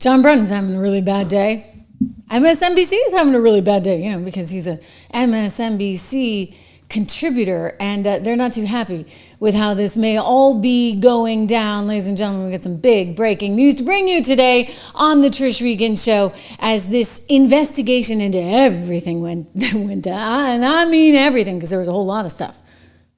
John Brennan's having a really bad day. MSNBC is having a really bad day, because he's a MSNBC contributor, and they're not too happy with how this may all be going down. Ladies and gentlemen, we got some big breaking news to bring you today on the Trish Regan Show as this investigation into everything went down. And I mean everything, because there was a whole lot of stuff,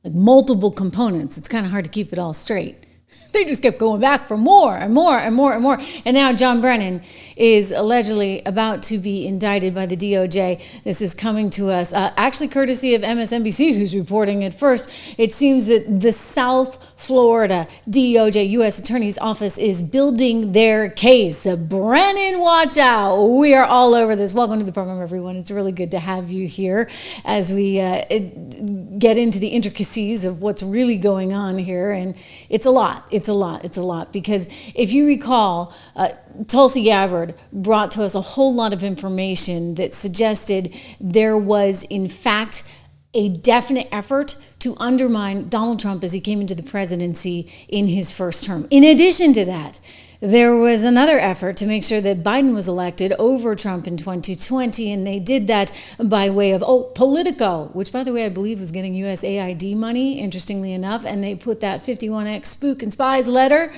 like multiple components. It's kind of hard to keep it all straight. They just kept going back for more and more and more and more. And now John Brennan is allegedly about to be indicted by the DOJ. This is coming to us, actually courtesy of MSNBC, who's reporting it first. It seems that the South Florida DOJ U.S. Attorney's Office is building their case. Brennan, watch out. We are all over this. Welcome to the program, everyone. It's really good to have you here as we get into the intricacies of what's really going on here. And it's a lot. It's a lot. Because if you recall, Tulsi Gabbard brought to us a whole lot of information that suggested there was, in fact, a definite effort to undermine Donald Trump as he came into the presidency in his first term. In addition to that, there was another effort to make sure that Biden was elected over Trump in 2020, and they did that by way of, Politico, which, by the way, I believe was getting USAID money, interestingly enough, and they put that 51X spook and spies letter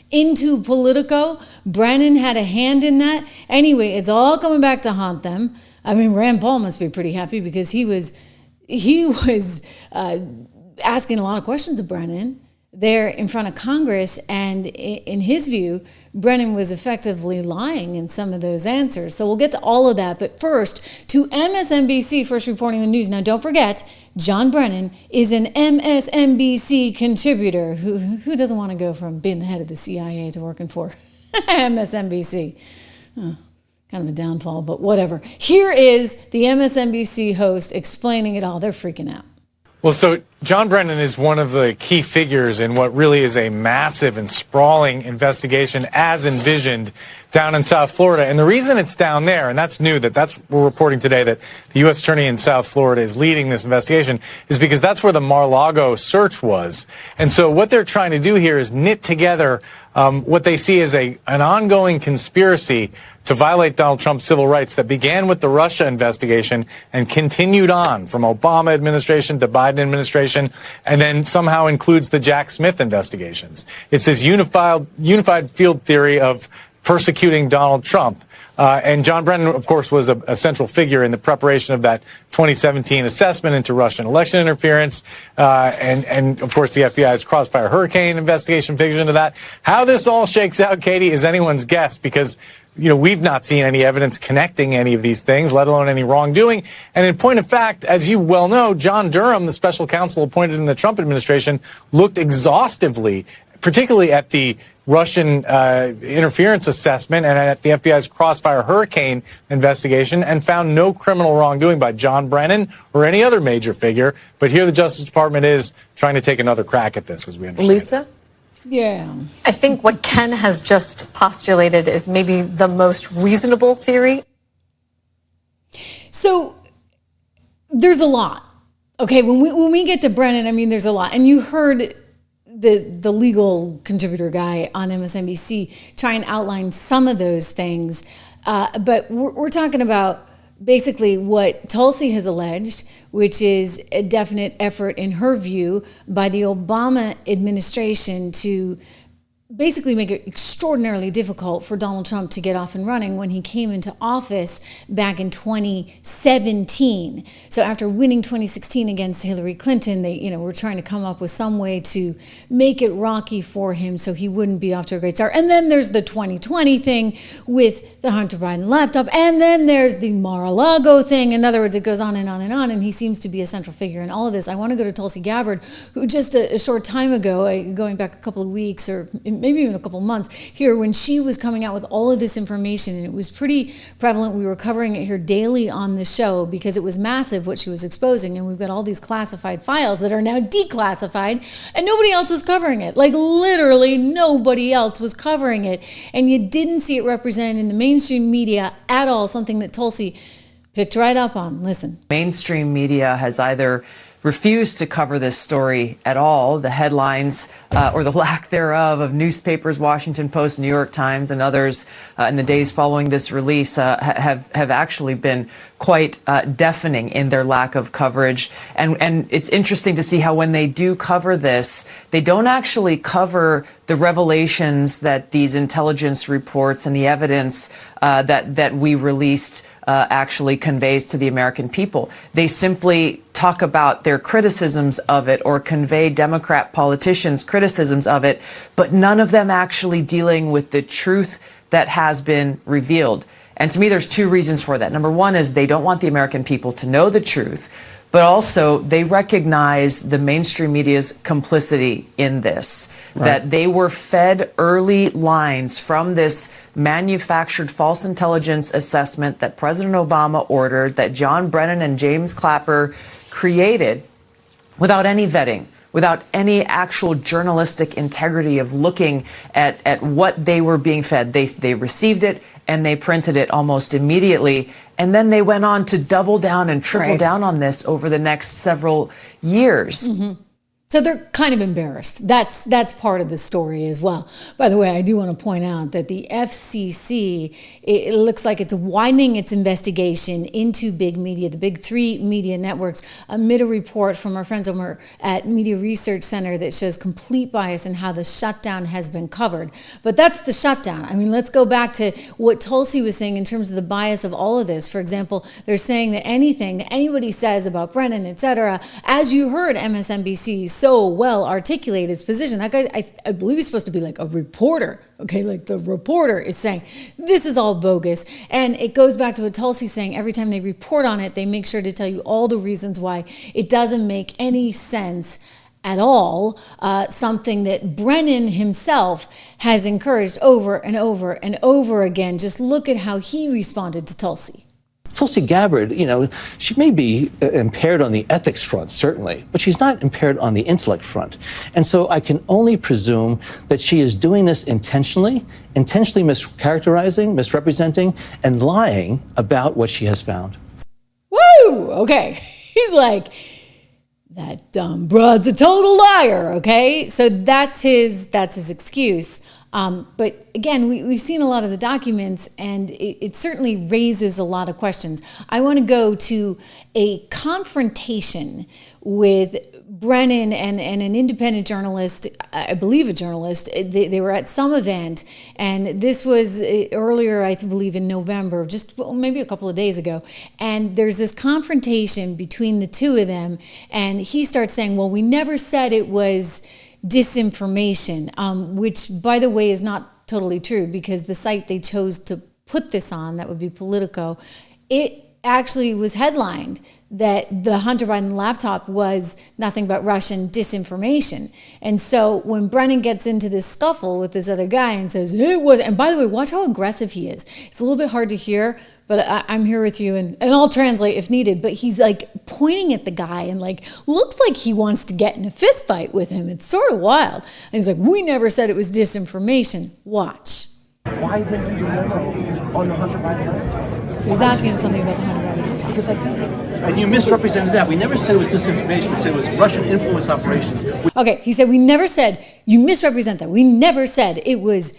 into Politico. Brennan had a hand in that. Anyway, it's all coming back to haunt them. I mean, Rand Paul must be pretty happy because he was asking a lot of questions of Brennan there in front of Congress, and in his view, Brennan was effectively lying in some of those answers. So we'll get to all of that, but first, to MSNBC, first reporting the news. Now, don't forget, John Brennan is an MSNBC contributor. Who doesn't want to go from being the head of the CIA to working for MSNBC? Kind of a downfall, but whatever. Here is the MSNBC host explaining it all. They're freaking out. Well, so John Brennan is one of the key figures in what really is a massive and sprawling investigation as envisioned down in South Florida. And the reason it's down there, and that's new, we're reporting today that the U.S. Attorney in South Florida is leading this investigation, is because that's where the Mar-a-Lago search was. And so what they're trying to do here is knit together what they see as an ongoing conspiracy to violate Donald Trump's civil rights that began with the Russia investigation and continued on from Obama administration to Biden administration, and then somehow includes the Jack Smith investigations. It's this unified field theory of persecuting Donald Trump. And John Brennan, of course, was a central figure in the preparation of that 2017 assessment into Russian election interference. And of course, the FBI's Crossfire Hurricane investigation figures into that. How this all shakes out, Katie, is anyone's guess, because we've not seen any evidence connecting any of these things, let alone any wrongdoing. And in point of fact, as you well know, John Durham, the special counsel appointed in the Trump administration, looked exhaustively, particularly at the Russian interference assessment and at the FBI's Crossfire Hurricane investigation, and found no criminal wrongdoing by John Brennan or any other major figure. But here the Justice Department is trying to take another crack at this, as we understand. Lisa? Yeah. I think what Ken has just postulated is maybe the most reasonable theory. So there's a lot. Okay, when we get to Brennan, I mean, there's a lot. And you heard the legal contributor guy on MSNBC try and outline some of those things. But we're talking about basically what Tulsi has alleged, which is a definite effort, in her view, by the Obama administration to basically make it extraordinarily difficult for Donald Trump to get off and running when he came into office back in 2017. So after winning 2016 against Hillary Clinton, they, were trying to come up with some way to make it rocky for him so he wouldn't be off to a great start. And then there's the 2020 thing with the Hunter Biden laptop. And then there's the Mar-a-Lago thing. In other words, it goes on and on and on. And he seems to be a central figure in all of this. I want to go to Tulsi Gabbard, who just a short time ago, going back a couple of weeks or maybe even a couple months here, when she was coming out with all of this information, and it was pretty prevalent. We were covering it here daily on the show because it was massive what she was exposing, and we've got all these classified files that are now declassified, and nobody else was covering it. Like literally nobody else was covering it, and you didn't see it represented in the mainstream media at all, something that Tulsi picked right up on. Listen. Mainstream media has either refused to cover this story at all. The headlines, or the lack thereof, of newspapers, Washington Post, New York Times, and others in the days following this release have actually been quite deafening in their lack of coverage. And it's interesting to see how when they do cover this, they don't actually cover the revelations that these intelligence reports and the evidence that we released actually conveys to the American people. They simply talk about their criticisms of it or convey Democrat politicians' criticisms of it, but none of them actually dealing with the truth that has been revealed. And to me, there's two reasons for that. Number one is they don't want the American people to know the truth, but also they recognize the mainstream media's complicity in this, right, that they were fed early lines from this manufactured false intelligence assessment that President Obama ordered, that John Brennan and James Clapper created without any vetting, without any actual journalistic integrity of looking at what they were being fed. They received it and they printed it almost immediately. And then they went on to double down and triple down on this over the next several years. Mm-hmm. So they're kind of embarrassed. That's part of the story as well. By the way, I do want to point out that the FCC, it looks like it's widening its investigation into big media, the big three media networks, amid a report from our friends over at Media Research Center that shows complete bias in how the shutdown has been covered. But that's the shutdown. I mean, let's go back to what Tulsi was saying in terms of the bias of all of this. For example, they're saying that anything that anybody says about Brennan, et cetera, as you heard MSNBC so well articulate its position. That guy, I believe he's supposed to be like a reporter, okay? Like the reporter is saying, this is all bogus. And it goes back to what Tulsi's saying. Every time they report on it, they make sure to tell you all the reasons why it doesn't make any sense at all, something that Brennan himself has encouraged over and over and over again. Just look at how he responded to Tulsi. Tulsi Gabbard, she may be impaired on the ethics front, certainly, but she's not impaired on the intellect front. And so I can only presume that she is doing this intentionally mischaracterizing, misrepresenting, and lying about what she has found. Woo! Okay. He's like, that dumb broad's a total liar, okay? So that's his excuse. But again, we've seen a lot of the documents, and it certainly raises a lot of questions. I want to go to a confrontation with Brennan and an independent journalist, I believe a journalist. They were at some event, and this was earlier, I believe in November, just maybe a couple of days ago. And there's this confrontation between the two of them, and he starts saying, well, we never said it was disinformation, which, by the way, is not totally true, because the site they chose to put this on, that would be Politico, it actually was headlined that the Hunter Biden laptop was nothing but Russian disinformation. And so when Brennan gets into this scuffle with this other guy and says, it was, and by the way, watch how aggressive he is. It's a little bit hard to hear, but I'm here with you, and I'll translate if needed. But he's like pointing at the guy and like looks like he wants to get in a fist fight with him. It's sort of wild. And he's like, we never said it was disinformation. Watch. Why didn't you know on the Hunter Biden laptop? So he's asking him something about the Hunter Biden laptop. Because and you misrepresented that. We never said it was disinformation. We said it was Russian influence operations. Okay, he said, we never said, you misrepresent that. We never said it was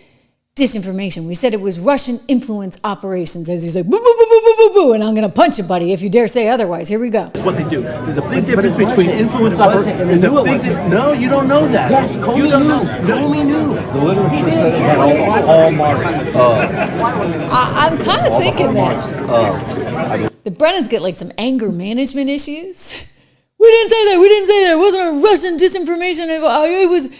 disinformation. We said it was Russian influence operations. As he's like, boo, boo, boo, boo, boo, boo, boo, and I'm going to punch you, buddy, if you dare say otherwise. Here we go. That's what they do. There's a big difference between influence operations. No, you don't know that. Yes, Comey knew. Comey knew. The literature says it had all hallmarks. I'm kind of thinking that Brennan's got like some anger management issues. We didn't say that. We didn't say that. It wasn't a Russian disinformation. It was,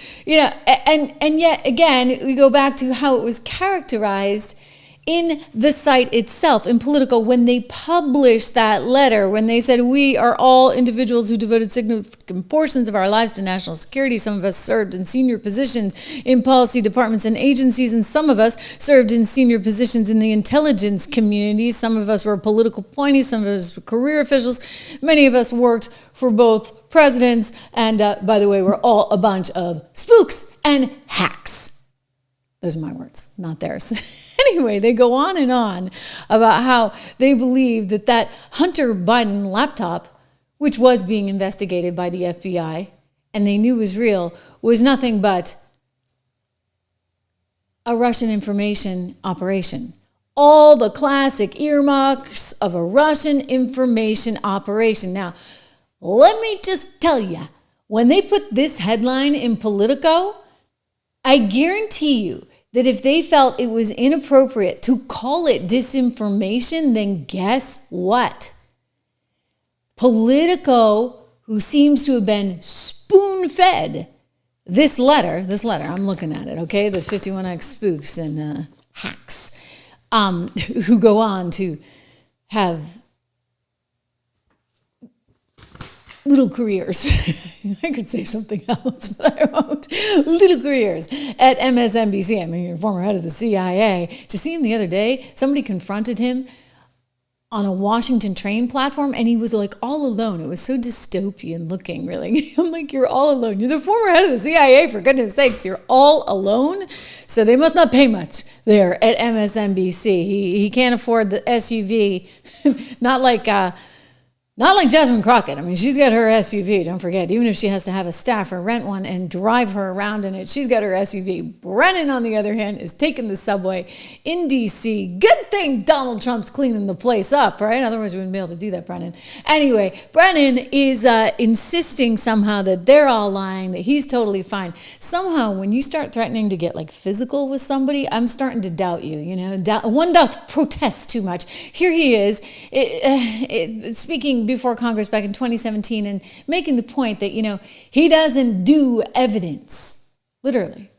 and yet again, we go back to how it was characterized in the site itself, in Politico, when they published that letter, when they said, we are all individuals who devoted significant portions of our lives to national security. Some of us served in senior positions in policy departments and agencies, and some of us served in senior positions in the intelligence community. Some of us were political appointees, some of us were career officials. Many of us worked for both presidents, and by the way, we're all a bunch of spooks and hacks. Those are my words, not theirs. Anyway, they go on and on about how they believe that Hunter Biden laptop which was being investigated by the FBI, and they knew was real, was nothing but a Russian information operation. All the classic earmarks of a Russian information operation. Now, let me just tell you, when they put this headline in Politico, I guarantee you that if they felt it was inappropriate to call it disinformation, then guess what? Politico, who seems to have been spoon-fed this letter, I'm looking at it, okay? The 51X spooks and hacks, who go on to have little careers. I could say something else, but I won't. Little careers at MSNBC. I mean, you're former head of the CIA. To see him the other day, somebody confronted him on a Washington train platform, and he was like all alone. It was so dystopian looking, really. I'm like, you're all alone. You're the former head of the CIA, for goodness sakes. You're all alone. So they must not pay much there at MSNBC. He can't afford the SUV, not like Jasmine Crockett. I mean, she's got her SUV, don't forget. Even if she has to have a staffer rent one and drive her around in it, she's got her SUV. Brennan, on the other hand, is taking the subway in D.C. Good thing Donald Trump's cleaning the place up, right? Otherwise, we wouldn't be able to do that, Brennan. Anyway, Brennan is insisting somehow that they're all lying, that he's totally fine. Somehow, when you start threatening to get like physical with somebody, I'm starting to doubt you, you know. One doth protest too much. Here he is, speaking before Congress back in 2017 and making the point that, you know, he doesn't do evidence. Literally.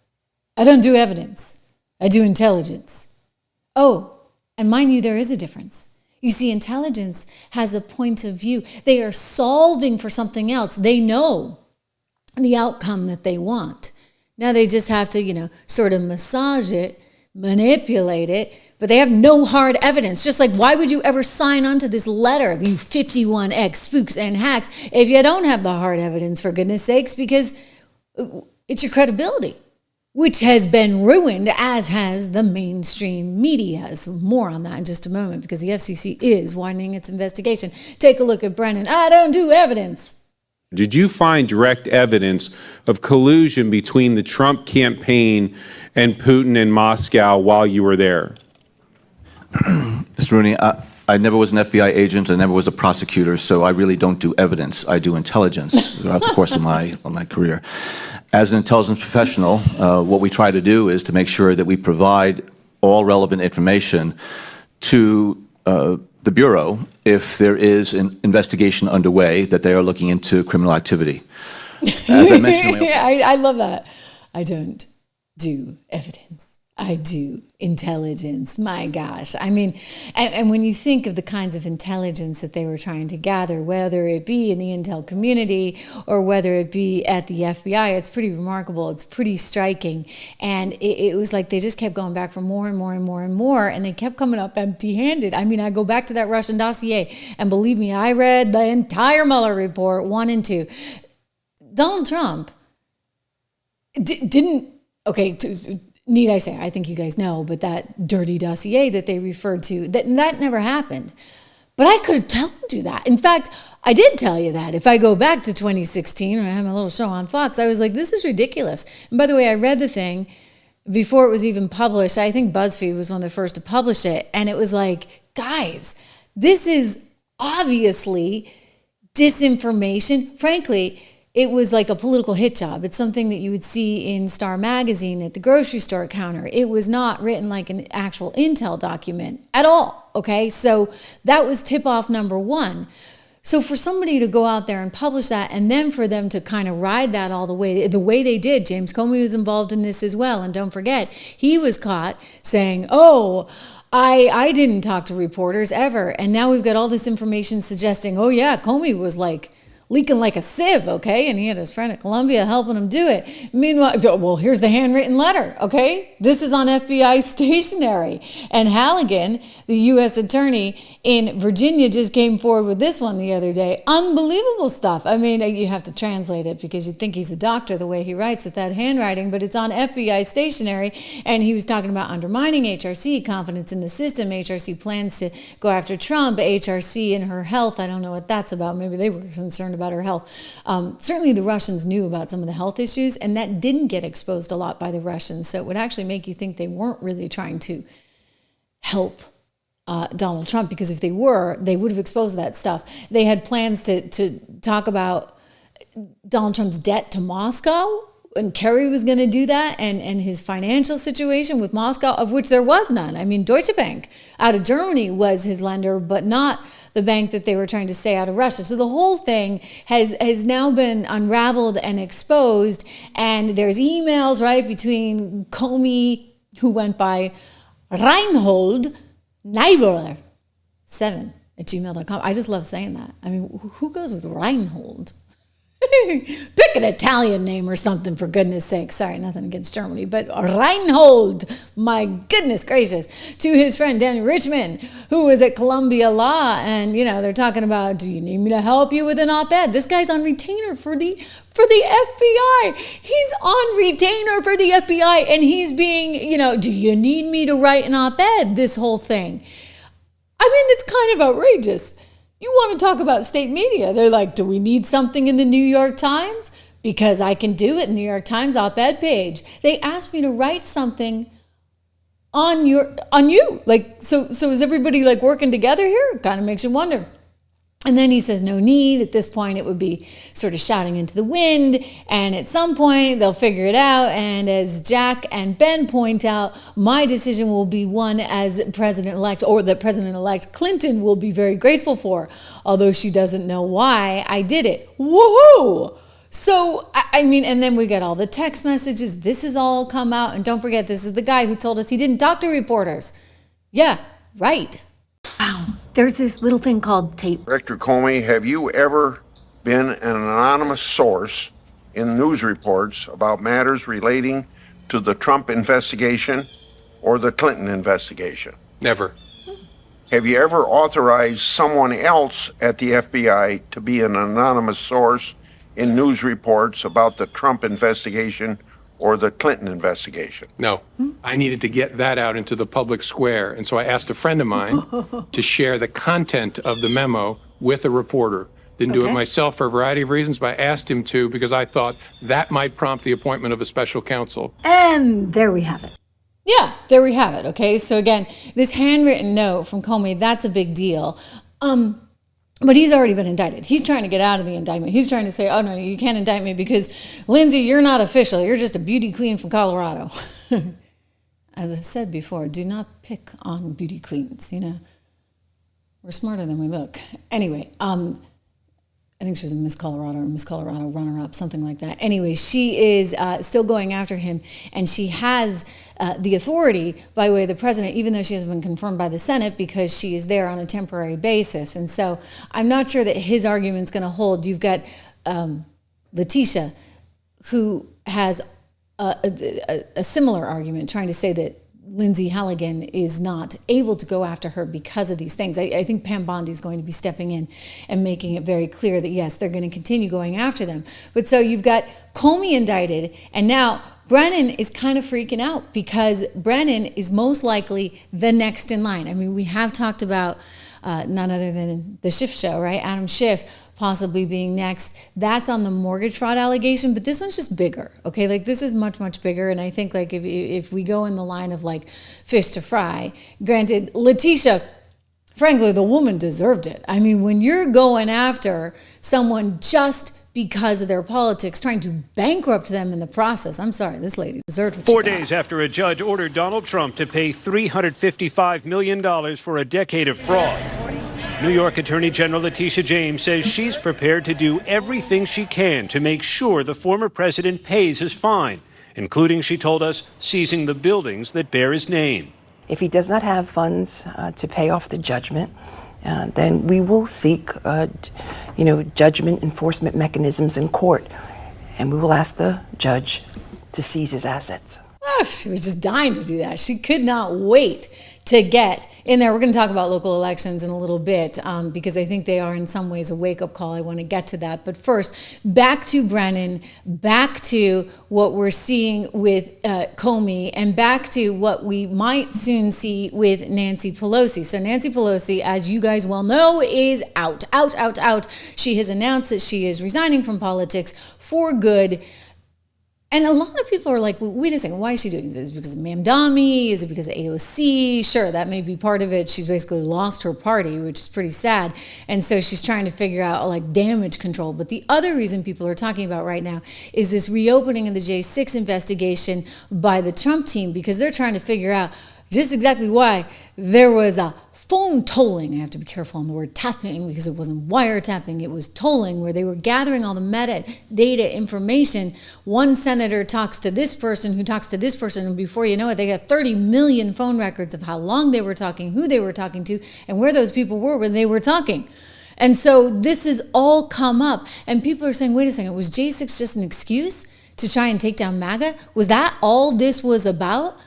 I don't do evidence. I do intelligence. Oh, and mind you, there is a difference. You see, intelligence has a point of view. They are solving for something else. They know the outcome that they want. Now they just have to, you know, sort of massage it, manipulate it, but they have no hard evidence. Just like, why would you ever sign on to this letter, you 51X spooks and hacks, if you don't have the hard evidence, for goodness sakes, because it's your credibility, which has been ruined, as has the mainstream media. So more on that in just a moment, because the FCC is widening its investigation. Take a look at Brennan. I don't do evidence. Did you find direct evidence of collusion between the Trump campaign and Putin in Moscow while you were there? Mr. Rooney, I never was an FBI agent. I never was a prosecutor, so I really don't do evidence. I do intelligence throughout the course of my career. As an intelligence professional, what we try to do is to make sure that we provide all relevant information to the Bureau if there is an investigation underway that they are looking into criminal activity. As I mentioned, I love that. I don't do evidence. I do intelligence. My gosh. I mean, and when you think of the kinds of intelligence that they were trying to gather, whether it be in the intel community or whether it be at the FBI, it's pretty remarkable. It's pretty striking. And it was like they just kept going back for more and more and more and more, and they kept coming up empty-handed. I mean, I go back to that Russian dossier, and believe me, I read the entire Mueller report, 1 and 2. Donald Trump didn't, okay, need I say, I think you guys know, but that dirty dossier that they referred to, that never happened. But I could have told you that. In fact, I did tell you that. If I go back to 2016, when I had my little show on Fox, I was like, this is ridiculous. And by the way, I read the thing before it was even published. I think BuzzFeed was one of the first to publish it. And it was like, guys, this is obviously disinformation. Frankly, it was like a political hit job. It's something that you would see in Star Magazine at the grocery store counter. It was not written like an actual intel document at all, okay? So that was tip-off number 1. So for somebody to go out there and publish that, and then for them to kind of ride that all the way they did, James Comey was involved in this as well, and don't forget, he was caught saying, oh, I didn't talk to reporters ever, and now we've got all this information suggesting, oh yeah, Comey was like leaking like a sieve, okay? And he had his friend at Columbia helping him do it. Meanwhile, well, here's the handwritten letter, okay? This is on FBI stationery. And Halligan, the U.S. attorney in Virginia, just came forward with this one the other day. Unbelievable stuff. I mean, you have to translate it because you'd think he's a doctor the way he writes with that handwriting, but it's on FBI stationery. And he was talking about undermining HRC, confidence in the system. HRC plans to go after Trump. HRC and her health. I don't know what that's about. Maybe they were concerned about her health. Certainly the Russians knew about some of the health issues, and that didn't get exposed a lot by the Russians. So it would actually make you think they weren't really trying to help Donald Trump, because if they were, they would have exposed that stuff. They had plans to talk about Donald Trump's debt to Moscow, and Kerry was going to do that, and his financial situation with Moscow, of which there was none. I mean, Deutsche Bank out of Germany was his lender, but not the bank that they were trying to stay out of Russia. So the whole thing has now been unraveled and exposed, and there's emails, right, between Comey, who went by Reinhold Niebuhr 7@gmail.com. I just love saying that. I mean, who goes with Reinhold? Pick an Italian name or something, for goodness sake. Sorry, nothing against Germany, but Reinhold, my goodness gracious, to his friend Danny Richmond, who was at Columbia Law, and they're talking about, do you need me to help you with an op-ed? This guy's on retainer for the FBI. He's on retainer for the FBI, and he's being, do you need me to write an op-ed? This whole thing. I mean, it's kind of outrageous. You want to talk about state media. They're like, do we need something in the New York Times? Because I can do it, New York Times op-ed page. They asked me to write something on you. Like, so is everybody like working together here? It kind of makes you wonder. And then he says, no need. At this point, it would be sort of shouting into the wind. And at some point, they'll figure it out. And as Jack and Ben point out, my decision will be one as president-elect, or that President-elect Clinton will be very grateful for, although she doesn't know why I did it. Woohoo! So, I mean, and then we get all the text messages. This has all come out. And don't forget, this is the guy who told us he didn't talk to reporters. Yeah, right. Wow. There's this little thing called tape. Director Comey, have you ever been an anonymous source in news reports about matters relating to the Trump investigation or the Clinton investigation? Never. Have you ever authorized someone else at the FBI to be an anonymous source in news reports about the Trump investigation or the Clinton investigation? No. I needed to get that out into the public square. And so I asked a friend of mine to share the content of the memo with a reporter. Didn't do it myself for a variety of reasons, but I asked him to because I thought that might prompt the appointment of a special counsel. And there we have it. Yeah, there we have it. Okay. So again, this handwritten note from Comey, that's a big deal. But he's already been indicted. He's trying to get out of the indictment. He's trying to say, oh, no, you can't indict me because, Lindsay, you're not official. You're just a beauty queen from Colorado. As I've said before, do not pick on beauty queens, We're smarter than we look. Anyway, I think she was a Miss Colorado or Miss Colorado runner-up, something like that. Anyway, she is still going after him, and she has the authority by way of the president, even though she hasn't been confirmed by the Senate, because she is there on a temporary basis. And so I'm not sure that his argument's going to hold. You've got Letitia, who has a similar argument, trying to say that Lindsay Halligan is not able to go after her because of these things. I think Pam Bondi is going to be stepping in and making it very clear that, yes, they're going to continue going after them. But so you've got Comey indicted, and now Brennan is kind of freaking out because Brennan is most likely the next in line. I mean, we have talked about none other than the Schiff show, right? Adam Schiff possibly being next. That's on the mortgage fraud allegation, but this one's just bigger, okay? Like, this is much, much bigger, and I think, like, if we go in the line of, like, fish to fry, granted, Letitia, frankly, the woman deserved it. I mean, when you're going after someone just because of their politics, trying to bankrupt them in the process, I'm sorry, this lady deserved what she got. 4 days after a judge ordered Donald Trump to pay $355 million for a decade of fraud, New York Attorney General Letitia James says she's prepared to do everything she can to make sure the former president pays his fine, including, she told us, seizing the buildings that bear his name. If he does not have funds to pay off the judgment, then we will seek, judgment enforcement mechanisms in court. And we will ask the judge to seize his assets. Oh, she was just dying to do that. She could not wait to get in there. We're going to talk about local elections in a little bit because I think they are in some ways a wake-up call. I want to get to that. But first, back to Brennan, back to what we're seeing with Comey, and back to what we might soon see with Nancy Pelosi. So Nancy Pelosi, as you guys well know, is out. She has announced that she is resigning from politics for good. And a lot of people are like, well, wait a second, why is she doing this? Is it because of Mamdani? Is it because of AOC? Sure, that may be part of it. She's basically lost her party, which is pretty sad. And so she's trying to figure out like damage control. But the other reason people are talking about right now is this reopening of the J6 investigation by the Trump team, because they're trying to figure out just exactly why there was a phone tolling. I have to be careful on the word tapping because it wasn't wiretapping, it was tolling, where they were gathering all the metadata information. One senator talks to this person who talks to this person, and before you know it, they got 30 million phone records of how long they were talking, who they were talking to, and where those people were when they were talking. And so this has all come up, and people are saying, wait a second, was J6 just an excuse to try and take down MAGA? Was that all this was about?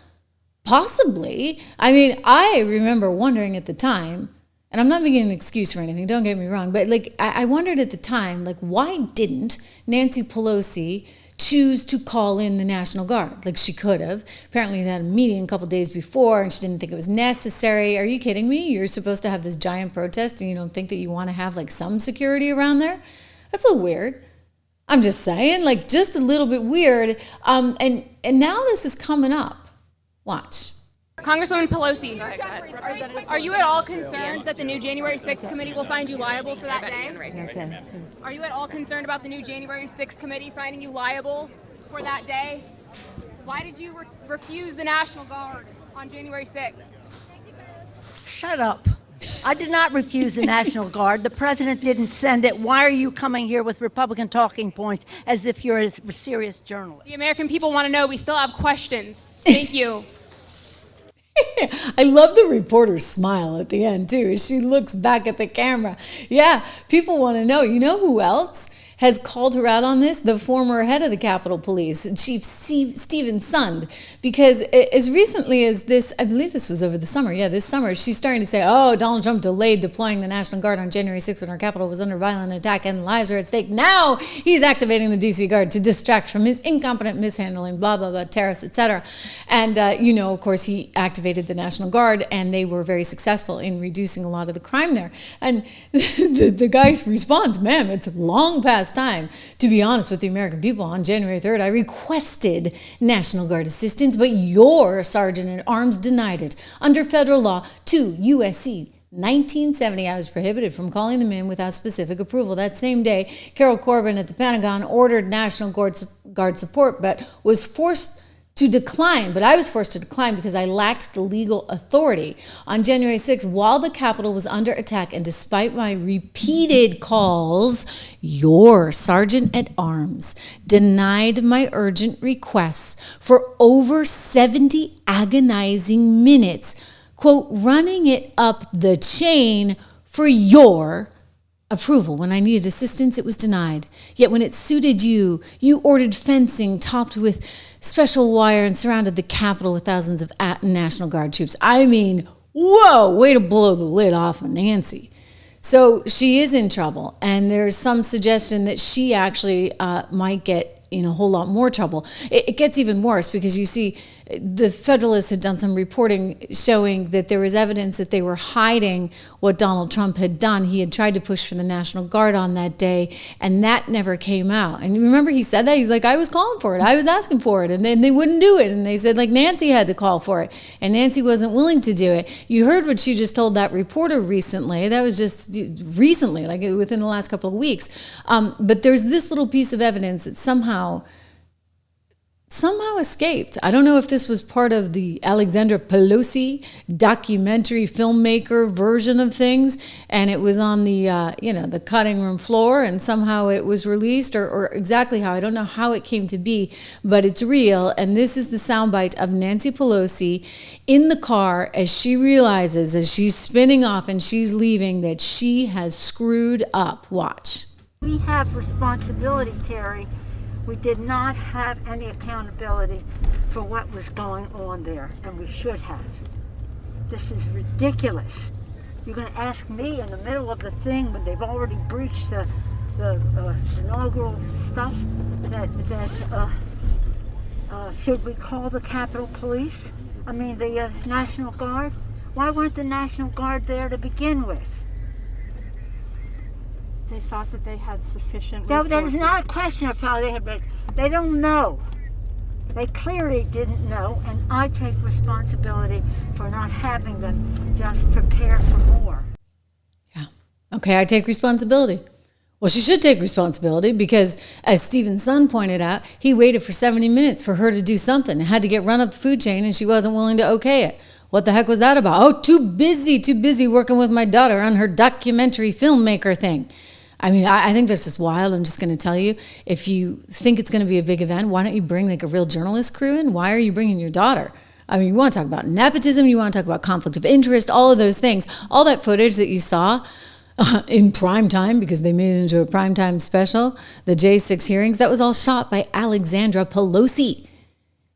Possibly. I mean, I remember wondering at the time, and I'm not making an excuse for anything, don't get me wrong, but like I wondered at the time, like, why didn't Nancy Pelosi choose to call in the National Guard? Like, she could have. Apparently they had a meeting a couple days before and she didn't think it was necessary. Are you kidding me? You're supposed to have this giant protest and you don't think that you want to have like some security around there? That's a little weird. I'm just saying, like, just a little bit weird. And now this is coming up. Watch. Congresswoman Pelosi, are you at all concerned that the new January 6th committee will find you liable for that day? Are you at all concerned about the new January 6th committee finding you liable for that day? Why did you refuse the National Guard on January 6th? Shut up. I did not refuse the National Guard. The president didn't send it. Why are you coming here with Republican talking points as if you're a serious journalist? The American people want to know. We still have questions. Thank you. I love the reporter's smile at the end, too, as she looks back at the camera. Yeah, people want to know. You know who else has called her out on this? The former head of the Capitol Police, Chief Stephen Sund, because as recently as this, I believe this was over the summer, this summer, she's starting to say, oh, Donald Trump delayed deploying the National Guard on January 6th when our Capitol was under violent attack and lives are at stake. Now he's activating the DC Guard to distract from his incompetent mishandling, blah, blah, blah, terrorists, etc. And, of course, he activated the National Guard and they were very successful in reducing a lot of the crime there. And the guy's response, ma'am, it's long past time to be honest with the American people. On January 3rd, I requested National Guard assistance, but your Sergeant at Arms denied it. Under federal law 2 USC 1970, I was prohibited from calling them in without specific approval. That same day, Carol Corbin at the Pentagon ordered National Guard support, but was forced to decline, but I was forced to decline because I lacked the legal authority. On January 6th, while the Capitol was under attack, and despite my repeated calls, your Sergeant at Arms denied my urgent requests for over 70 agonizing minutes, quote, running it up the chain for your approval. When I needed assistance, it was denied. Yet when it suited you, you ordered fencing topped with special wire and surrounded the Capitol with thousands of National Guard troops. I mean, whoa, way to blow the lid off of Nancy. So she is in trouble, and there's some suggestion that she actually might get in a whole lot more trouble. It gets even worse because you see the Federalists had done some reporting showing that there was evidence that they were hiding what Donald Trump had done. He had tried to push for the National Guard on that day, and that never came out. And remember, he said that? He's like, I was calling for it. I was asking for it. And then they wouldn't do it. And they said, like, Nancy had to call for it. And Nancy wasn't willing to do it. You heard what she just told that reporter recently. That was just recently, like within the last couple of weeks. But there's this little piece of evidence that somehow somehow escaped. I don't know if this was part of the Alexandra Pelosi documentary filmmaker version of things, and it was on the the cutting room floor, and somehow it was released, or exactly how. I don't know how it came to be, but it's real. And this is the soundbite of Nancy Pelosi in the car as she realizes, as she's spinning off and she's leaving, that she has screwed up. Watch. We have responsibility, Terry. We did not have any accountability for what was going on there, and we should have. This is ridiculous. You're going to ask me in the middle of the thing when they've already breached the inaugural stuff that should we call the Capitol Police? I mean the National Guard? Why weren't the National Guard there to begin with? They thought that they had sufficient resources. That is not a question of how they had been. They don't know. They clearly didn't know, and I take responsibility for not having them just prepare for more. Yeah. Okay, I take responsibility. Well, she should take responsibility because, as Stephen's son pointed out, he waited for 70 minutes for her to do something and had to get run up the food chain, and she wasn't willing to okay it. What the heck was that about? Oh, too busy working with my daughter on her documentary filmmaker thing. I mean, I think that's just wild. I'm just going to tell you, if you think it's going to be a big event, why don't you bring like a real journalist crew in? Why are you bringing your daughter? I mean, you want to talk about nepotism, you want to talk about conflict of interest, all of those things. All that footage that you saw in prime time, because they made it into a primetime special, the J6 hearings, that was all shot by Alexandra Pelosi.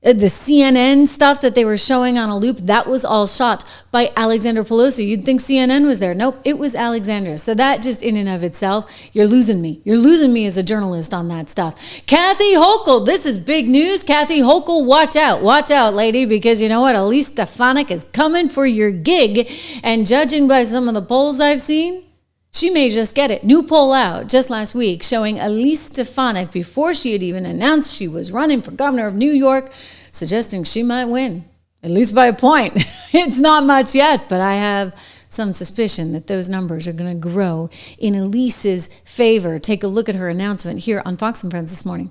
The CNN stuff that they were showing on a loop, that was all shot by Alexandra Pelosi. You'd think CNN was there. Nope, it was Alexandra. So that just in and of itself, you're losing me. You're losing me as a journalist on that stuff. Kathy Hochul, this is big news. Kathy Hochul, watch out, lady, because you know what? Elise Stefanik is coming for your gig. And judging by some of the polls I've seen, she may just get it. New poll out just last week showing Elise Stefanik, before she had even announced she was running for governor of New York, suggesting she might win, at least by a point. It's not much yet, but I have some suspicion that those numbers are going to grow in Elise's favor. Take a look at her announcement here on Fox & Friends this morning.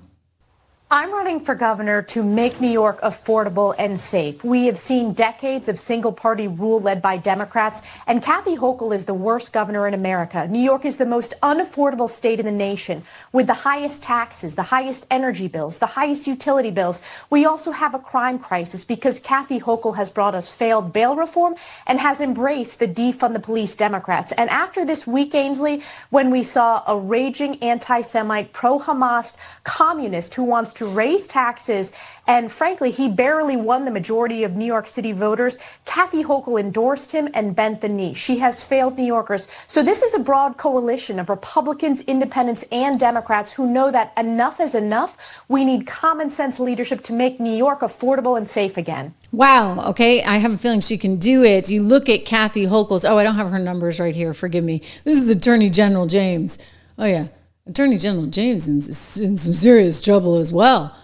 I'm running for governor to make New York affordable and safe. We have seen decades of single-party rule led by Democrats, and Kathy Hochul is the worst governor in America. New York is the most unaffordable state in the nation, with the highest taxes, the highest energy bills, the highest utility bills. We also have a crime crisis because Kathy Hochul has brought us failed bail reform and has embraced the defund the police Democrats. And after this week, Ainsley, when we saw a raging anti-Semite, pro-Hamas communist who wants to raise taxes, and frankly, he barely won the majority of New York City voters, Kathy Hochul endorsed him and bent the knee. She has failed New Yorkers. So this is a broad coalition of Republicans, independents, and Democrats who know that enough is enough. We need common sense leadership to make New York affordable and safe again. Wow. Okay. I have a feeling she can do it. You look at Kathy Hochul's. Oh, I don't have her numbers right here. Forgive me. This is Attorney General James. Oh, yeah. Attorney General James is in some serious trouble as well,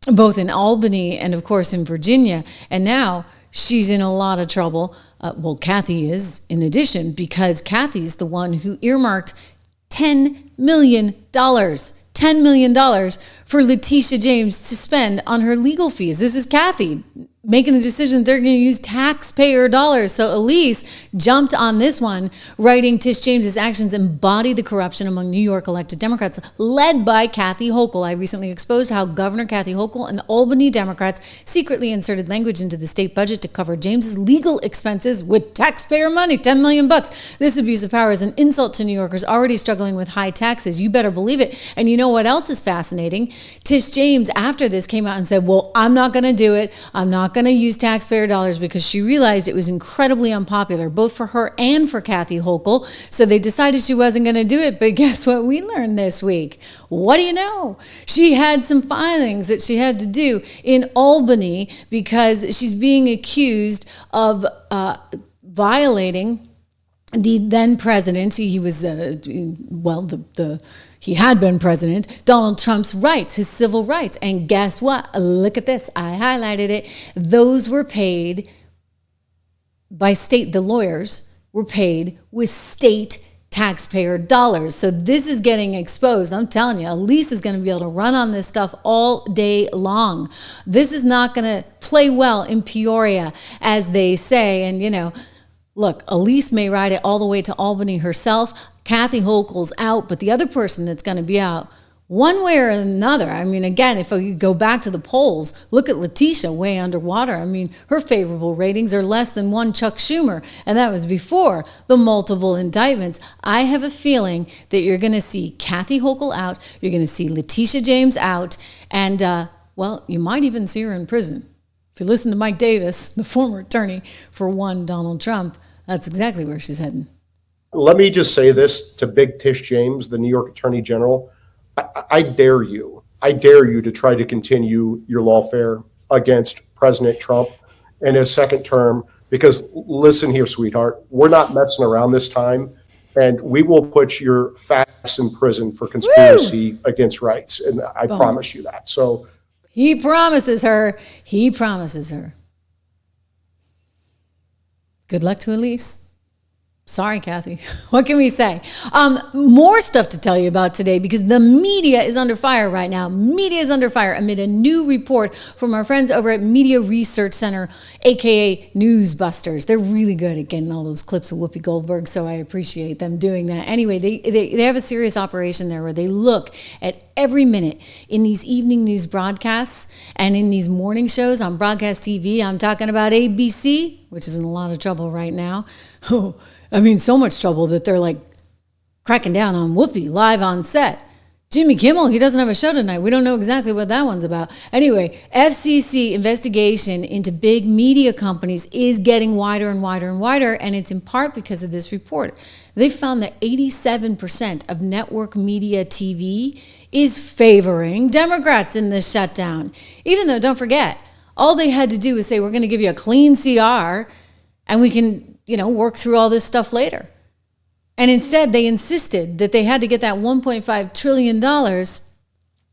both in Albany and, of course, in Virginia. And now she's in a lot of trouble. Well, Kathy is, in addition, because Kathy's the one who earmarked $10 million for Letitia James to spend on her legal fees. This is Kathy making the decision they're going to use taxpayer dollars. So Elise jumped on this one, writing Tish James's actions embody the corruption among New York elected Democrats, led by Kathy Hochul. I recently exposed how Governor Kathy Hochul and Albany Democrats secretly inserted language into the state budget to cover James's legal expenses with taxpayer money, $10 million. This abuse of power is an insult to New Yorkers already struggling with high taxes. You better believe it. And you know what else is fascinating? Tish James, after this, came out and said, well, I'm not going to do it. I'm not going to use taxpayer dollars, because she realized it was incredibly unpopular, both for her and for Kathy Hochul. So they decided she wasn't going to do it. But guess what we learned this week? What do you know? She had some filings that she had to do in Albany because she's being accused of violating the then president. He was, he had been president, Donald Trump's rights, his civil rights. And guess what? Look at this. I highlighted it. Those were paid by state, the lawyers were paid with state taxpayer dollars. So this is getting exposed. I'm telling you, Elise is going to be able to run on this stuff all day long. This is not going to play well in Peoria, as they say. And, you know, look, Elise may ride it all the way to Albany herself. Kathy Hochul's out, but the other person that's going to be out, one way or another. I mean, again, if you go back to the polls, look at Letitia way underwater. I mean, her favorable ratings are less than one Chuck Schumer, and that was before the multiple indictments. I have a feeling that you're going to see Kathy Hochul out, you're going to see Letitia James out, and, well, you might even see her in prison. If you listen to Mike Davis, the former attorney for one Donald Trump, that's exactly where she's heading. Let me just say this to Big Tish James, the New York Attorney General. I dare you to try to continue your lawfare against President Trump in his second term, because listen here, sweetheart, we're not messing around this time, and we will put your facts in prison for conspiracy against rights, and I promise you that. So he promises her. He promises her. Good luck to Elise. Sorry, Kathy. What can we say? More stuff to tell you about today, because the media is under fire right now. Media is under fire amid a new report from our friends over at Media Research Center, aka Newsbusters. They're really good at getting all those clips of Whoopi Goldberg, so I appreciate them doing that. Anyway, they have a serious operation there where they look at every minute in these evening news broadcasts and in these morning shows on broadcast TV. I'm talking about ABC, which is in a lot of trouble right now. I mean, so much trouble that they're like cracking down on Whoopi live on set. Jimmy Kimmel, he doesn't have a show tonight. We don't know exactly what that one's about. Anyway, FCC investigation into big media companies is getting wider and wider and wider, and it's in part because of this report. They found that 87% of network media TV is favoring Democrats in this shutdown. Even though, don't forget, all they had to do was say, we're going to give you a clean CR, and we can, you know, work through all this stuff later. And instead, they insisted that they had to get that $1.5 trillion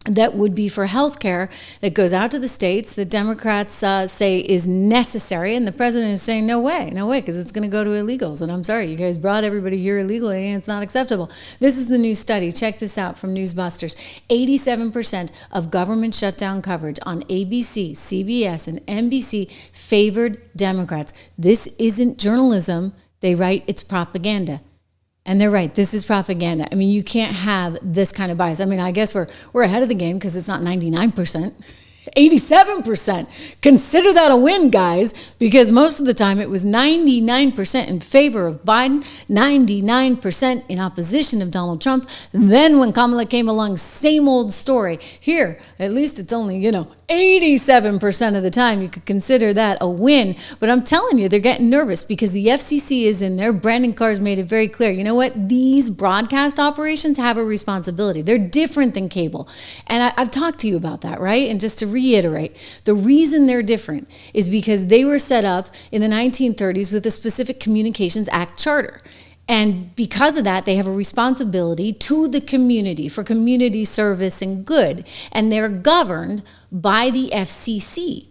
that would be for health care that goes out to the states that Democrats say is necessary. And the president is saying, no way, because it's going to go to illegals. And I'm sorry, you guys brought everybody here illegally, and it's not acceptable. This is the new study. Check this out from Newsbusters. 87% of government shutdown coverage on ABC, CBS, and NBC favored Democrats. This isn't journalism. They write it's propaganda. And they're right. This is propaganda. I mean, you can't have this kind of bias. I mean, I guess we're ahead of the game because it's not 99%, 87%. Consider that a win, guys, because most of the time it was 99% in favor of Biden, 99% in opposition of Donald Trump. And then when Kamala came along, same old story. Here, at least it's only, 87% of the time you could consider that a win. But I'm telling you, they're getting nervous because the FCC is in there. Brandon Carr's made it very clear. You know what? These broadcast operations have a responsibility. They're different than cable. And I've talked to you about that, right? And just to reiterate, the reason they're different is because they were set up in the 1930s with a specific Communications Act charter. And because of that, they have a responsibility to the community for community service and good. And they're governed by the FCC.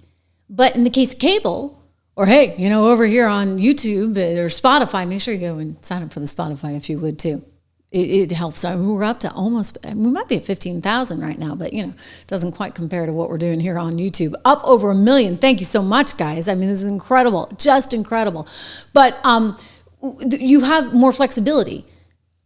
But in the case of cable, or hey, over here on YouTube or Spotify, make sure you go and sign up for the Spotify if you would too. It helps. I mean, we're up to we might be at 15,000 right now, but it doesn't quite compare to what we're doing here on YouTube. Up over 1 million. Thank you so much, guys. I mean, this is incredible, just incredible. But you have more flexibility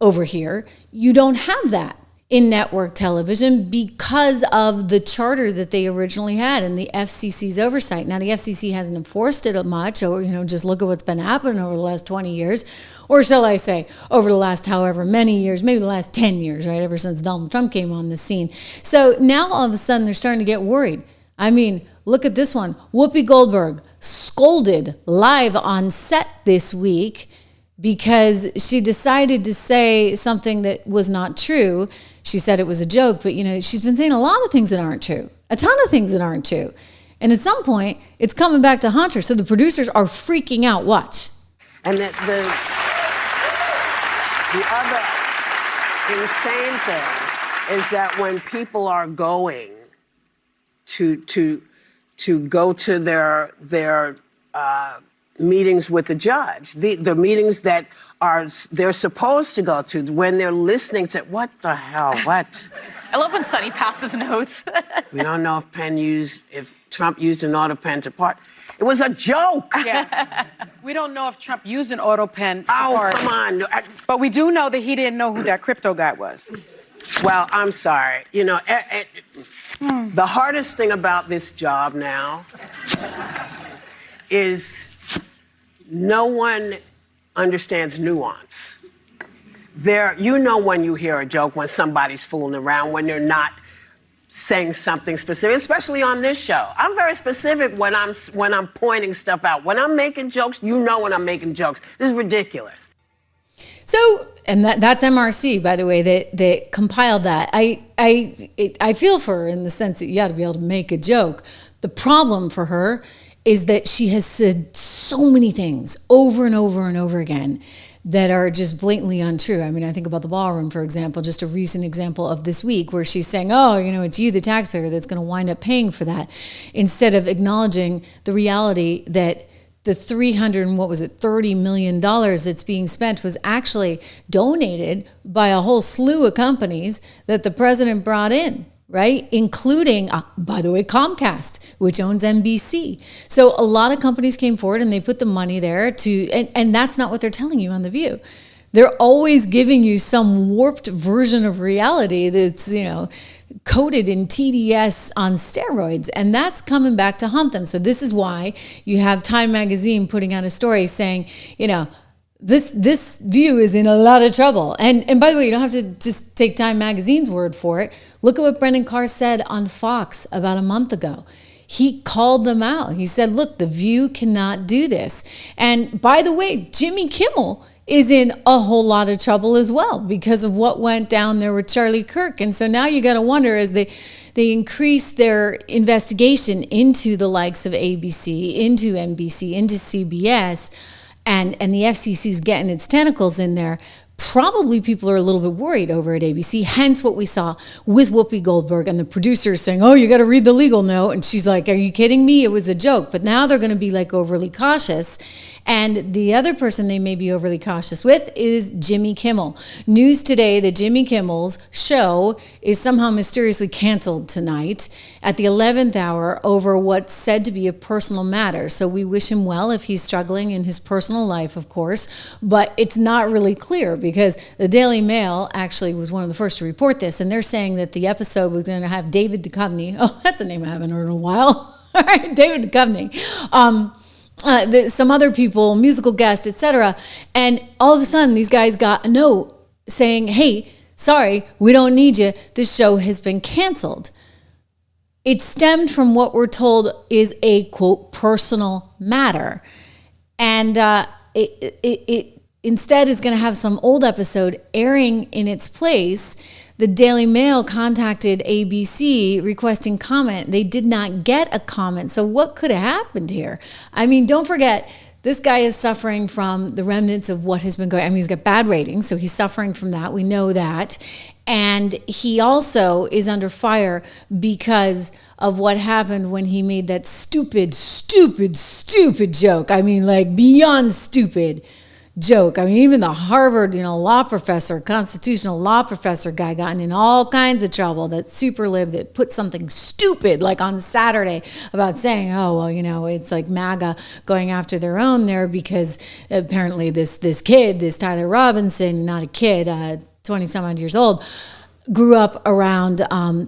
over here. You don't have that in network television because of the charter that they originally had and the FCC's oversight. Now, the FCC hasn't enforced it much, or, just look at what's been happening over the last 20 years, or shall I say, over the last however many years, maybe the last 10 years, right, ever since Donald Trump came on the scene. So now all of a sudden they're starting to get worried. I mean, look at this one. Whoopi Goldberg scolded live on set this week because she decided to say something that was not true. She said it was a joke, but she's been saying a lot of things that aren't true, a ton of things that aren't true. And at some point, it's coming back to haunt her. So the producers are freaking out. Watch. And that the other insane thing is that when people are going to go to their meetings with the judge, the meetings that they're supposed to go to when they're listening to what the hell, what? I love when Sonny passes notes. We don't know if Trump used an auto pen to part. It was a joke. Yeah. We don't know if Trump used an auto pen to Oh, part. come on. But we do know that he didn't know who that crypto guy was. Well, I'm sorry. You know, the hardest thing about this job now is no one understands nuance. You know when you hear a joke, when somebody's fooling around, when they're not saying something specific, especially on this show. I'm very specific when I'm pointing stuff out. When I'm making jokes, you know when I'm making jokes. This is ridiculous. So, and that's MRC, by the way, that compiled that. I feel for her in the sense that you got to be able to make a joke. The problem for her is that she has said so many things over and over and over again that are just blatantly untrue. I mean, I think about the ballroom, for example, just a recent example of this week where she's saying, oh, you know, it's you, the taxpayer, that's going to wind up paying for that, instead of acknowledging the reality that the $30 million that's being spent was actually donated by a whole slew of companies that the president brought in, right? Including, by the way, Comcast, which owns NBC. So a lot of companies came forward and they put the money there and that's not what they're telling you on The View. They're always giving you some warped version of reality that's, you know, coated in TDS on steroids, and that's coming back to haunt them. So this is why you have Time Magazine putting out a story saying, you know, this View is in a lot of trouble. And by the way, you don't have to just take Time Magazine's word for it. Look at what Brendan Carr said on Fox about a month ago. He called them out. He said, look, The View cannot do this. And by the way, Jimmy Kimmel is in a whole lot of trouble as well because of what went down there with Charlie Kirk. And so now you got to wonder, as they increase their investigation into the likes of ABC, into NBC, into CBS, and the FCC's getting its tentacles in there, probably people are a little bit worried over at ABC, hence what we saw with Whoopi Goldberg and the producers saying, oh, you got to read the legal note. And she's like, are you kidding me? It was a joke. But now they're going to be like overly cautious. And the other person they may be overly cautious with is Jimmy Kimmel. News today that Jimmy Kimmel's show is somehow mysteriously canceled tonight at the 11th hour over what's said to be a personal matter. So we wish him well if he's struggling in his personal life, of course. But it's not really clear because the Daily Mail actually was one of the first to report this. And they're saying that the episode was going to have David Duchovny. Oh, that's a name I haven't heard in a while. All right, David Duchovny. Some other people, musical guests, etc. And all of a sudden, these guys got a note saying, hey, sorry, we don't need you. This show has been canceled. It stemmed from what we're told is a, quote, personal matter. And it instead is going to have some old episode airing in its place. The Daily Mail contacted ABC requesting comment. They did not get a comment. So what could have happened here? I mean, don't forget, this guy is suffering from the remnants of what has been going on. I mean, he's got bad ratings, so he's suffering from that. We know that. And he also is under fire because of what happened when he made that stupid joke. I mean, like beyond stupid joke. I mean, even the Harvard, law professor, constitutional law professor guy gotten in all kinds of trouble. That super lib that put something stupid like on Saturday about saying, oh, well, it's like MAGA going after their own there because apparently this kid, this Tyler Robinson, not a kid, 20 some odd years old, grew up around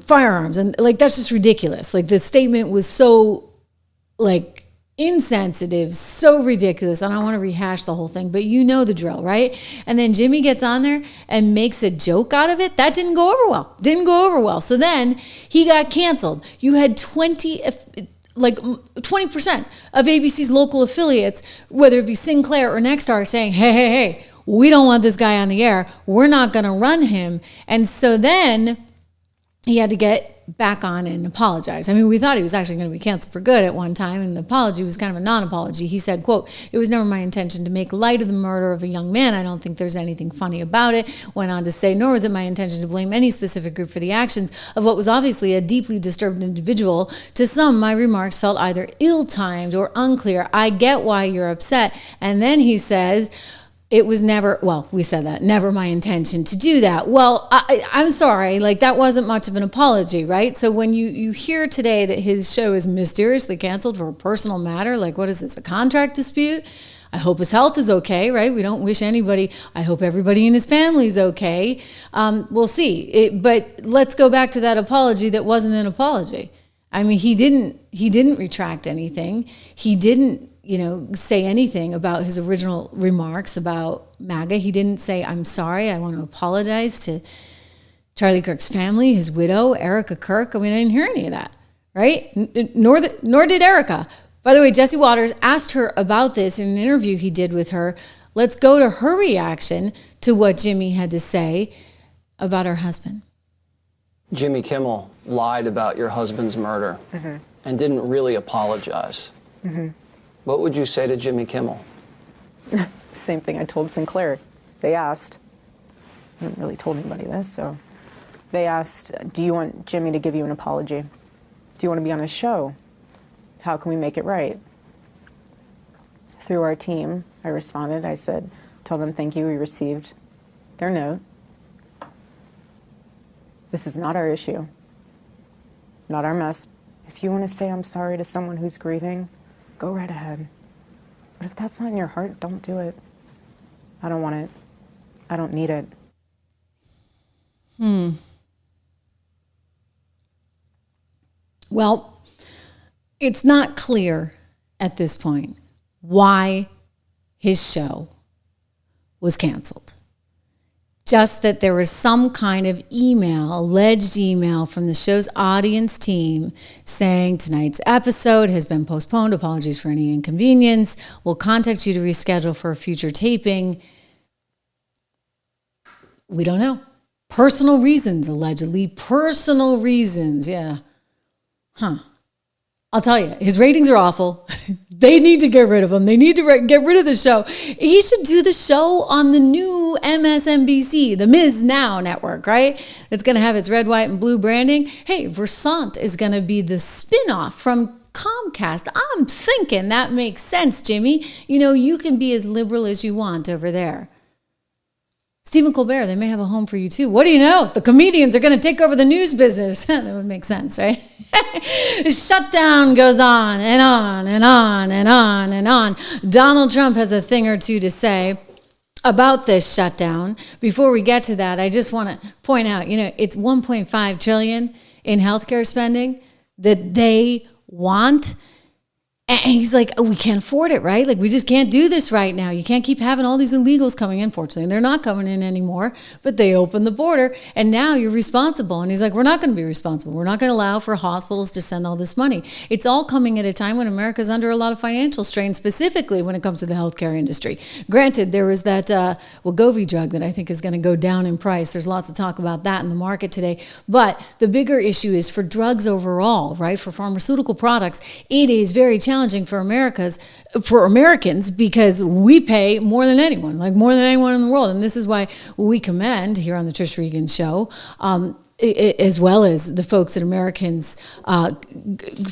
firearms. And like, that's just ridiculous. Like the statement was so like insensitive, so ridiculous. I don't want to rehash the whole thing, but you know the drill, right? And then Jimmy gets on there and makes a joke out of it. That didn't go over well. So then he got canceled. You had 20% of ABC's local affiliates, whether it be Sinclair or Nexstar, saying, hey, we don't want this guy on the air. We're not going to run him. And so then he had to get back on and apologize. I mean, we thought he was actually going to be canceled for good at one time, and the apology was kind of a non-apology. He said, quote, "It was never my intention to make light of the murder of a young man. I don't think there's anything funny about it." Went on to say, "Nor was it my intention to blame any specific group for the actions of what was obviously a deeply disturbed individual. To some, my remarks felt either ill-timed or unclear. I get why you're upset." And then he says, "It was never," well, we said that, "never my intention to do that." Well, I'm sorry, like that wasn't much of an apology, right? So when you hear today that his show is mysteriously canceled for a personal matter, like what is this, a contract dispute? I hope his health is okay, right? We don't wish anybody, I hope everybody in his family is okay. We'll see. But let's go back to that apology that wasn't an apology. I mean, he didn't retract anything. He didn't, say anything about his original remarks about MAGA. He didn't say, "I'm sorry, I want to apologize to Charlie Kirk's family, his widow, Erica Kirk." I mean, I didn't hear any of that, right? Nor did Erica. By the way, Jesse Waters asked her about this in an interview he did with her. Let's go to her reaction to what Jimmy had to say about her husband. Jimmy Kimmel lied about your husband's murder and didn't really apologize. What would you say to Jimmy Kimmel? Same thing I told Sinclair. They asked, I haven't really told anybody this, so they asked, "Do you want Jimmy to give you an apology? Do you want to be on his show? How can we make it right?" Through our team, I responded. I said, "Tell them thank you, we received their note. This is not our issue, not our mess. If you want to say I'm sorry to someone who's grieving, go right ahead. But if that's not in your heart, don't do it. I don't want it. I don't need it." Well, it's not clear at this point why his show was canceled. Just that there was some kind of email, alleged email from the show's audience team saying tonight's episode has been postponed. Apologies for any inconvenience. We'll contact you to reschedule for a future taping. We don't know. Personal reasons, allegedly. Personal reasons, yeah. I'll tell you, his ratings are awful. They need to get rid of him. They need to get rid of the show. He should do the show on the new MSNBC, the Ms. Now network, right? It's going to have its red, white, and blue branding. Hey, Versant is going to be the spinoff from Comcast. I'm thinking that makes sense, Jimmy. You can be as liberal as you want over there. Stephen Colbert, they may have a home for you too. What do you know? The comedians are going to take over the news business. That would make sense, right? Shutdown goes on and on and on and on and on. Donald Trump has a thing or two to say about this shutdown. Before we get to that, I just want to point out, it's $1.5 trillion in healthcare spending that they want. And he's like, "Oh, we can't afford it, right? Like, we just can't do this right now. You can't keep having all these illegals coming in." Fortunately, they're not coming in anymore, but they opened the border, and now you're responsible. And he's like, "We're not going to be responsible. We're not going to allow for hospitals to send all this money." It's all coming at a time when America's under a lot of financial strain, specifically when it comes to the healthcare industry. Granted, there was that Wegovy drug that I think is going to go down in price. There's lots of talk about that in the market today. But the bigger issue is for drugs overall, right? For pharmaceutical products, it is very challenging for Americans because we pay more than anyone, like more than anyone in the world. And this is why we commend here on the Trish Regan Show, as well as the folks at Americans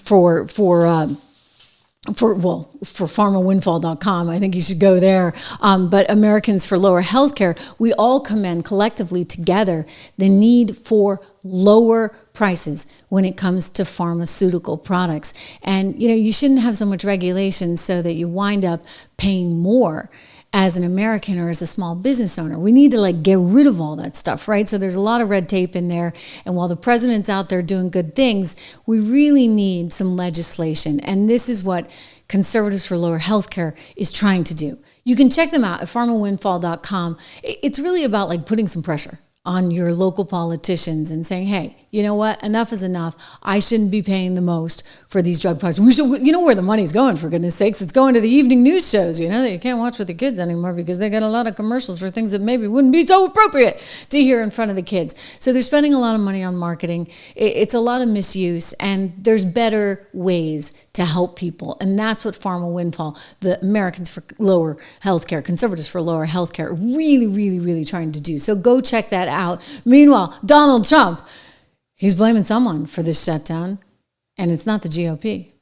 for farmerwindfall.com. I think you should go there. But Americans for Lower Healthcare, we all commend collectively together the need for lower prices when it comes to pharmaceutical products. And, you shouldn't have so much regulation so that you wind up paying more as an American or as a small business owner. We need to get rid of all that stuff, right? So there's a lot of red tape in there. And while the president's out there doing good things, we really need some legislation. And this is what Conservatives for Lower Healthcare is trying to do. You can check them out at farmerwindfall.com. It's really about putting some pressure on your local politicians and saying, "Hey, you know what? Enough is enough. I shouldn't be paying the most for these drug products. We should, you know where the money's going, for goodness sakes. It's going to the evening news shows, you know, that you can't watch with the kids anymore because they got a lot of commercials for things that maybe wouldn't be so appropriate to hear in front of the kids. So they're spending a lot of money on marketing. It's a lot of misuse, and there's better ways to help people. And that's what Pharma Windfall, the Americans for Lower Healthcare, Conservatives for Lower Healthcare, really, really, really trying to do. So go check that out. Meanwhile, Donald Trump, he's blaming someone for this shutdown, and it's not the GOP.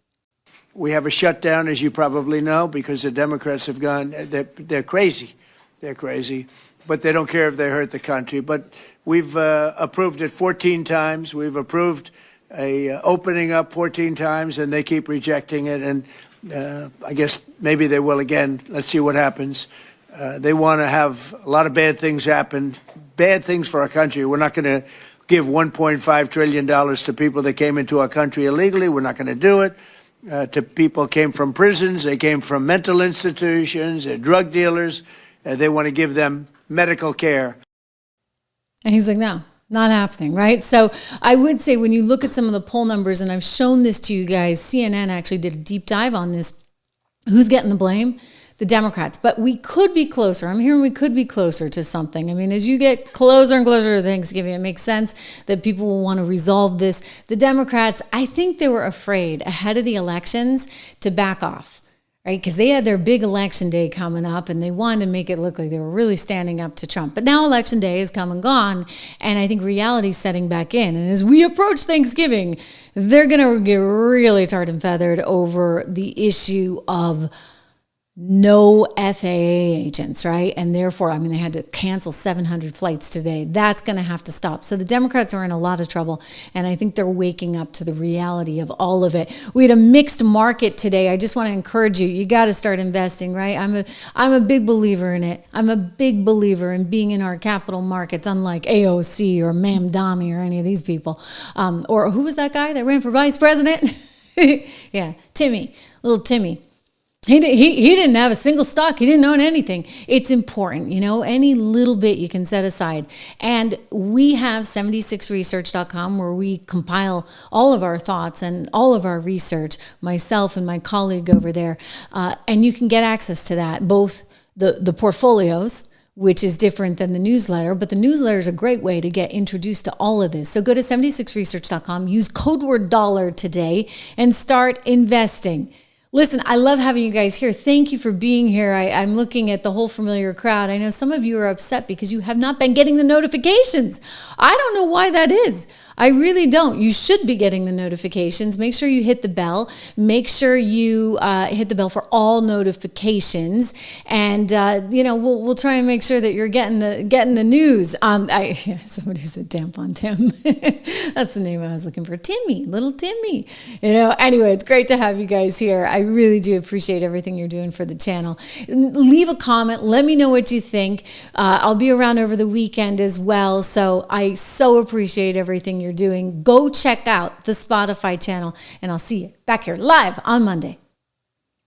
We have a shutdown, as you probably know, because the Democrats have gone, they're crazy. They're crazy, but they don't care if they hurt the country. But we've approved it 14 times. We've approved opening up 14 times, and they keep rejecting it. And I guess maybe they will again. Let's see what happens. They want to have a lot of bad things happen, bad things for our country. We're not going to give $1.5 trillion to people that came into our country illegally. We're not going to do it. To people came from prisons. They came from mental institutions. They're drug dealers. They want to give them medical care. And he's like, no, not happening, right? So I would say when you look at some of the poll numbers, and I've shown this to you guys, CNN actually did a deep dive on this. Who's getting the blame? The Democrats. But we could be closer. I'm hearing we could be closer to something. I mean, as you get closer and closer to Thanksgiving, it makes sense that people will want to resolve this. The Democrats, I think they were afraid ahead of the elections to back off, right? Because they had their big election day coming up, and they wanted to make it look like they were really standing up to Trump. But now election day is come and gone, and I think reality's setting back in. And as we approach Thanksgiving, they're going to get really tarred and feathered over the issue of no FAA agents, right? And therefore, I mean, they had to cancel 700 flights today. That's going to have to stop. So the Democrats are in a lot of trouble, and I think they're waking up to the reality of all of it. We had a mixed market today. I just want to encourage you. You got to start investing, right? I'm a big believer in it. I'm a big believer in being in our capital markets, unlike AOC or Ma'am Dami or any of these people. Or who was that guy that ran for vice president? Yeah, Timmy, little Timmy. He didn't have a single stock. He didn't own anything. It's important, you know, any little bit you can set aside. And we have 76research.com where we compile all of our thoughts and all of our research, myself and my colleague over there. And you can get access to that, both the portfolios, which is different than the newsletter, but the newsletter is a great way to get introduced to all of this. So go to 76research.com, use code word dollar today, and start investing. Listen, I love having you guys here. Thank you for being here. I'm looking at the whole familiar crowd. I know some of you are upset because you have not been getting the notifications. I don't know why that is. I really don't. You should be getting the notifications. Make sure you hit the bell. Make sure you hit the bell for all notifications, and you know, we'll try and make sure that you're getting the news. Somebody said Tampon Tim. That's the name I was looking for. Timmy, little Timmy. You know. Anyway, it's great to have you guys here. I really do appreciate everything you're doing for the channel. Leave a comment. Let me know what you think. I'll be around over the weekend as well. So I so appreciate everything you're doing. Go check out the Spotify channel, and I'll see you back here live on Monday.